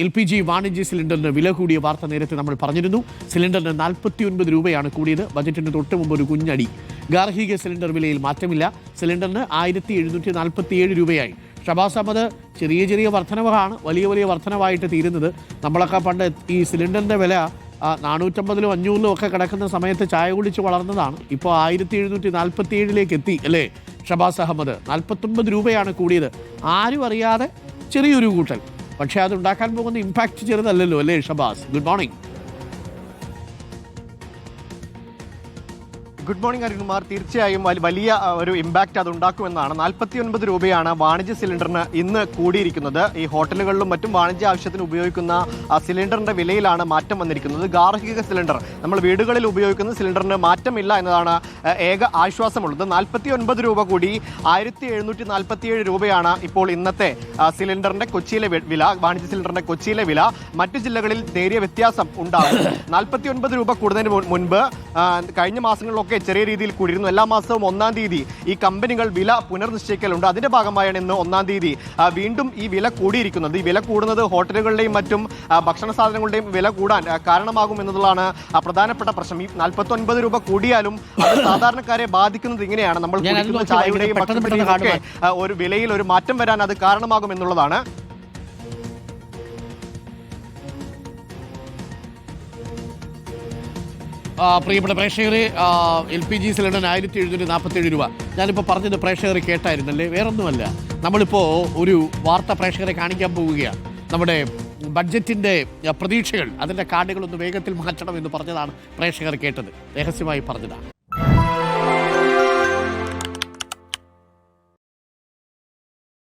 LPG വാണിജ്യ സിലിണ്ടറിന് വില കൂടിയ വാർത്ത നേരത്തെ നമ്മൾ പറഞ്ഞിരുന്നു. സിലിണ്ടറിന് 49 രൂപയാണ് കൂടിയത്. ബജറ്റിന് തൊട്ട് മുമ്പ് ഒരു കുഞ്ഞടി. ഗാർഹിക സിലിണ്ടർ വിലയിൽ മാറ്റമില്ല. സിലിണ്ടറിന് 1747 രൂപയായി. ഷബാസ് അഹമ്മദ്, ചെറിയ ചെറിയ വർധനവാണ് വലിയ വലിയ വർധനവായിട്ട് തീരുന്നത്. നമ്മളൊക്കെ പണ്ട് ഈ സിലിണ്ടറിൻ്റെ വില 450-ലും 500-ലും ഒക്കെ കിടക്കുന്ന സമയത്ത് ചായ കുടിച്ച് വളർന്നതാണ്. ഇപ്പോൾ 1747 എത്തി അല്ലേ ഷബാസ് അഹമ്മദ്? 49 രൂപയാണ് കൂടിയത്. ആരും അറിയാതെ ചെറിയൊരു കൂട്ടൽ. പക്ഷേ അതുണ്ടാക്കാൻ പോകുന്ന ഇമ്പാക്റ്റ് ചെറുതല്ലല്ലോ അല്ലേ Shabaz? Good morning. Good morning Arunkumar. തീർച്ചയായും വലിയ ഒരു ഇമ്പാക്റ്റ് അത് ഉണ്ടാക്കുമെന്നാണ്. 49 രൂപയാണ് വാണിജ്യ സിലിണ്ടറിന് ഇന്ന് കൂടിയിരിക്കുന്നത്. ഈ ഹോട്ടലുകളിലും മറ്റും വാണിജ്യ ആവശ്യത്തിന് ഉപയോഗിക്കുന്ന സിലിണ്ടറിന്റെ വിലയിലാണ് മാറ്റം വന്നിരിക്കുന്നത്. ഗാർഹിക സിലിണ്ടർ, നമ്മൾ വീടുകളിൽ ഉപയോഗിക്കുന്ന സിലിണ്ടറിന് മാറ്റമില്ല എന്നതാണ് ഏക ആശ്വാസമുള്ളത്. 49 രൂപ കൂടി 1747 രൂപയാണ് ഇപ്പോൾ ഇന്നത്തെ സിലിണ്ടറിന്റെ കൊച്ചിയിലെ വില. വാണിജ്യ സിലിണ്ടറിന്റെ കൊച്ചിയിലെ വില. മറ്റു ജില്ലകളിൽ നേരിയ വ്യത്യാസം ഉണ്ടാകും. 49 രൂപ കൂടുന്നതിന് മുൻപ് കഴിഞ്ഞ മാസങ്ങളിലൊക്കെ ചെറിയ രീതിയിൽ കൂടിയിരുന്നു. എല്ലാ മാസവും 1-ാം തീയതി ഈ കമ്പനികൾ വില പുനർനിശ്ചയിക്കലുണ്ട്. അതിന്റെ ഭാഗമായാണ് ഇന്ന് 1-ാം തീയതി വീണ്ടും ഈ വില കൂടിയിരിക്കുന്നത്. ഈ വില കൂടുന്നത് ഹോട്ടലുകളുടെയും മറ്റും ഭക്ഷണ സാധനങ്ങളുടെയും വില കൂടാൻ കാരണമാകും എന്നതാണ് പ്രധാനപ്പെട്ട പ്രശ്നം. ഈ 49 രൂപ കൂടിയാലും അത് സാധാരണക്കാരെ ബാധിക്കുന്നത് ഇങ്ങനെയാണ്. നമ്മൾ കുടിക്കുന്ന ചായയുടെയും ഭക്ഷണത്തിന്റെയും ഒരു വിലയിൽ ഒരു മാറ്റം വരാൻ അത് കാരണമാകും എന്നുള്ളതാണ്. പ്രിയപ്പെട്ട പ്രേക്ഷകരെ, LPG സിലിണ്ടറിന് 1747 രൂപ. ഞാനിപ്പോൾ പറഞ്ഞത് പ്രേക്ഷകർ കേട്ടായിരുന്നല്ലേ? വേറൊന്നുമല്ല, നമ്മളിപ്പോൾ ഒരു വാർത്ത പ്രേക്ഷകരെ കാണിക്കാൻ പോവുകയാണ്. നമ്മുടെ ബഡ്ജറ്റിൻ്റെ പ്രതീക്ഷകൾ, അതിൻ്റെ കാർഡുകളൊന്ന് വേഗത്തിൽ മാറ്റണം എന്ന് പറഞ്ഞതാണ് പ്രേക്ഷകർ കേട്ടത്. രഹസ്യമായി പറഞ്ഞതാണ്.